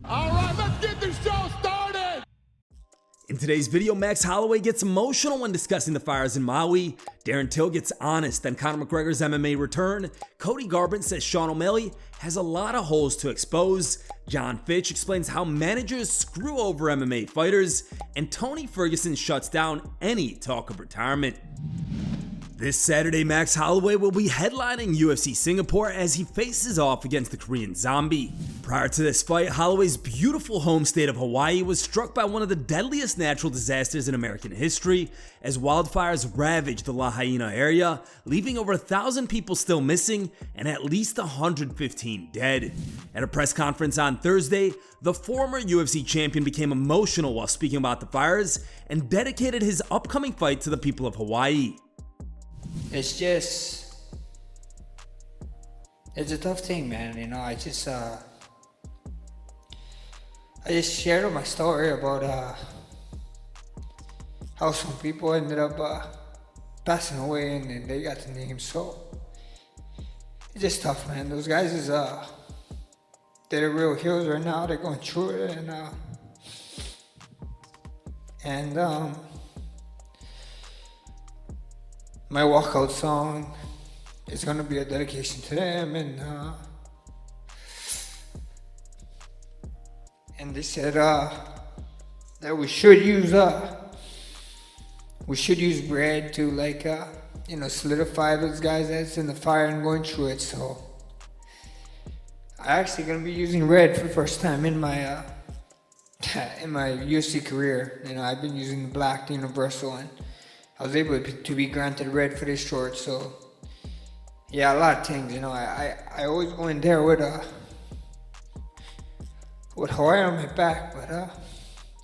All right, let's get this show started. In today's video, Max Holloway gets emotional when discussing the fires in Maui. Darren Till gets honest on Conor McGregor's MMA return. Cody Garbrandt says Sean O'Malley has a lot of holes to expose. Jon Fitch explains how managers screw over MMA fighters. And Tony Ferguson shuts down any talk of retirement. This Saturday, Max Holloway will be headlining UFC Singapore as he faces off against the Korean Zombie. Prior to this fight, Holloway's beautiful home state of Hawaii was struck by one of the deadliest natural disasters in American history as wildfires ravaged the Lahaina area, leaving over 1,000 people still missing and at least 115 dead. At a press conference on Thursday, the former UFC champion became emotional while speaking about the fires and dedicated his upcoming fight to the people of Hawaii. It's a tough thing, man. You know, I just shared my story about how some people ended up passing away and they got the name. So it's just tough, man. Those guys they're real heroes right now. They're going through it, and my walkout song is gonna be a dedication to them, and they said that we should use bread to solidify those guys that's in the fire and going through it. So I'm actually gonna be using red for the first time in my UFC career. You know, I've been using the black, the universal, and I was able to be granted red for this short. So yeah, a lot of things. You know, I always go in there with Hawaii on my back, but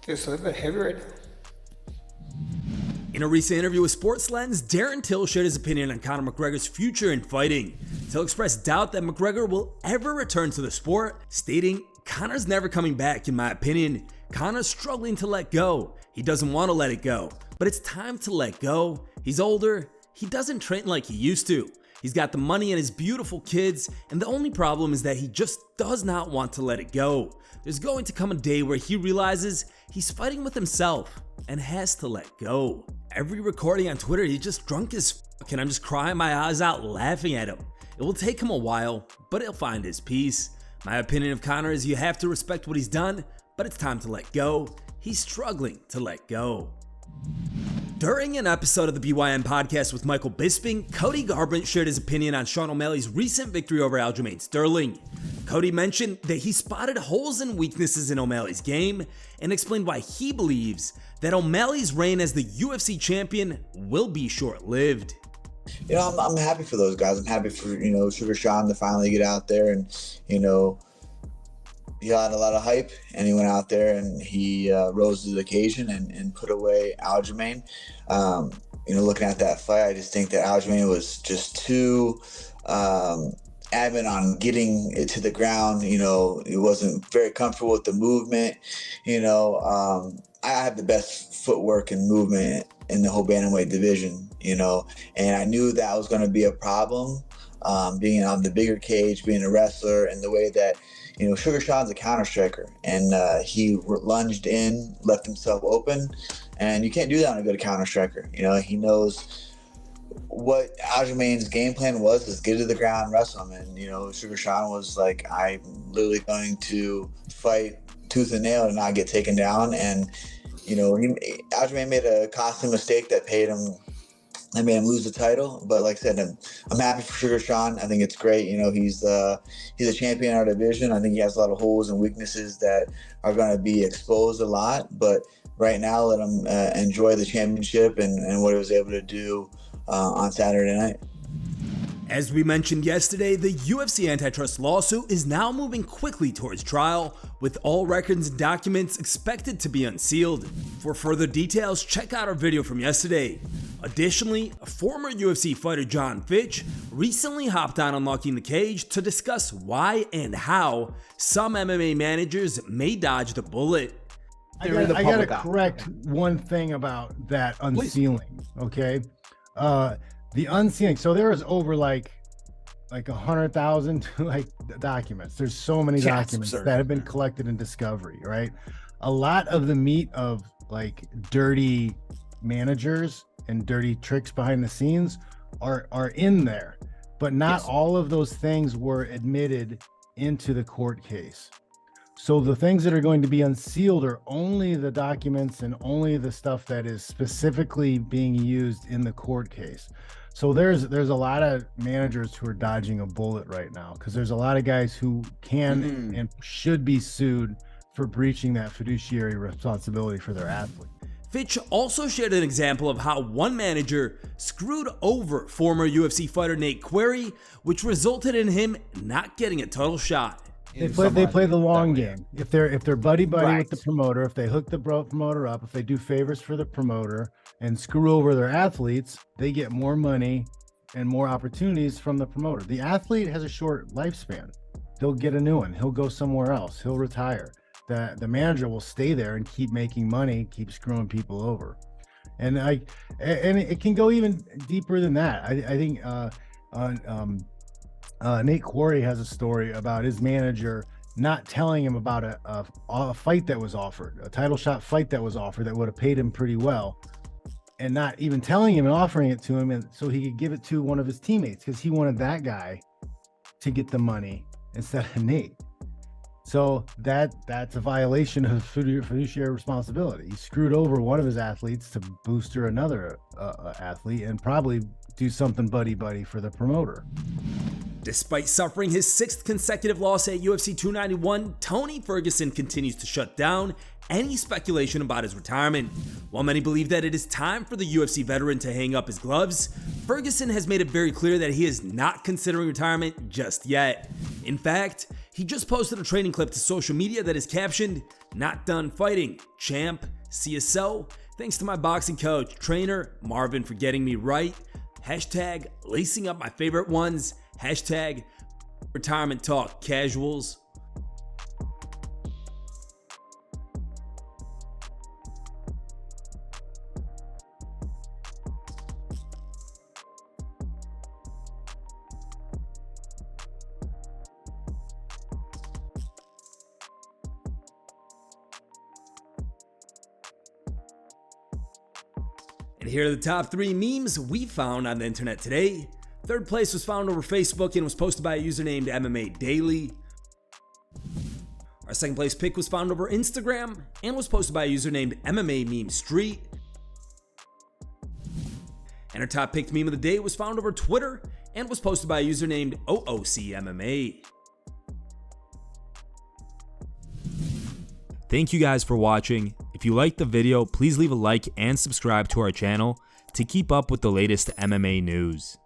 feels a little bit heavy right now. In a recent interview with Sports Lens, Darren Till shared his opinion on Conor McGregor's future in fighting. Till expressed doubt that McGregor will ever return to the sport, stating, "Conor's never coming back in my opinion. Conor's struggling to let go. He doesn't want to let it go, but it's time to let go. He's older. He doesn't train like he used to. He's got the money and his beautiful kids, and the only problem is that he just does not want to let it go. There's going to come a day where he realizes he's fighting with himself and has to let go." Every recording on Twitter, he's just drunk as fuck, and I'm just crying my eyes out laughing at him. It will take him a while, but he'll find his peace. My opinion of Conor is you have to respect what he's done, but it's time to let go. He's struggling to let go. During an episode of the BYN podcast with Michael Bisping, Cody Garbrandt shared his opinion on Sean O'Malley's recent victory over Aljamain Sterling. Cody mentioned that he spotted holes and weaknesses in O'Malley's game and explained why he believes that O'Malley's reign as the UFC champion will be short-lived. You know, I'm happy for those guys. I'm happy for, Sugar Sean to finally get out there and, he got a lot of hype, and he went out there and he rose to the occasion and put away Aljamain. Looking at that fight, I just think that Aljamain was just too adamant on getting it to the ground. He wasn't very comfortable with the movement. I have the best footwork and movement in the whole bantamweight division, and I knew that was going to be a problem, being on the bigger cage, being a wrestler, and the way that, Sugar Sean's a counter striker, and he lunged in, left himself open, and you can't do that on a good counter striker. He knows what Aljamain's game plan was, is get to the ground, wrestle him, and Sugar Sean was like, I'm literally going to fight tooth and nail and not get taken down, and Aljamain made a costly mistake that made him lose the title. But like I said, I'm happy for Sugar Sean. I think it's great. He's a champion in our division. I think he has a lot of holes and weaknesses that are going to be exposed a lot. But right now, let him enjoy the championship and what he was able to do on Saturday night. As we mentioned yesterday, the UFC antitrust lawsuit is now moving quickly towards trial, with all records and documents expected to be unsealed. For further details, check out our video from yesterday. Additionally, former UFC fighter Jon Fitch recently hopped on Unlocking the Cage to discuss why and how some MMA managers may dodge the bullet. I got to correct one thing about that unsealing, okay? The unsealing, so there was over like 100,000 to like documents. There's so many documents that have been collected in discovery, right? A lot of the meat of like dirty managers and dirty tricks behind the scenes are in there, but not all of those things were admitted into the court case. So the things that are going to be unsealed are only the documents and only the stuff that is specifically being used in the court case. So there's a lot of managers who are dodging a bullet right now, because there's a lot of guys who can and should be sued for breaching that fiduciary responsibility for their athlete. Fitch also shared an example of how one manager screwed over former UFC fighter Nate Query, which resulted in him not getting a title shot. They play the long game. If they're buddy with the promoter, if they hook the promoter up, if they do favors for the promoter and screw over their athletes, they get more money and more opportunities from the promoter. The athlete has a short lifespan. They'll get a new one. He'll go somewhere else. He'll retire. The manager will stay there and keep making money, keep screwing people over. And it can go even deeper than that. I think Nate Quarry has a story about his manager not telling him about a fight that was offered, a title shot fight that was offered that would have paid him pretty well, and not even telling him and offering it to him, and so he could give it to one of his teammates because he wanted that guy to get the money instead of Nate. So that's a violation of fiduciary responsibility. He screwed over one of his athletes to booster another athlete and probably do something buddy for the promoter. Despite suffering his 6th consecutive loss at UFC 291, Tony Ferguson continues to shut down any speculation about his retirement. While many believe that it is time for the UFC veteran to hang up his gloves, Ferguson has made it very clear that he is not considering retirement just yet. In fact, he just posted a training clip to social media that is captioned, "Not done fighting, champ, CSO. Thanks to my boxing coach, trainer, Marvin for getting me right. Hashtag lacing up my favorite ones. Hashtag retirement talk casuals." And here are the top 3 memes we found on the internet today. 3rd place was found over Facebook and was posted by a user named MMA Daily. Our 2nd place pick was found over Instagram and was posted by a user named MMA Meme Street. And our top picked meme of the day was found over Twitter and was posted by a user named OOCMMA. Thank you guys for watching. If you liked the video, please leave a like and subscribe to our channel to keep up with the latest MMA news.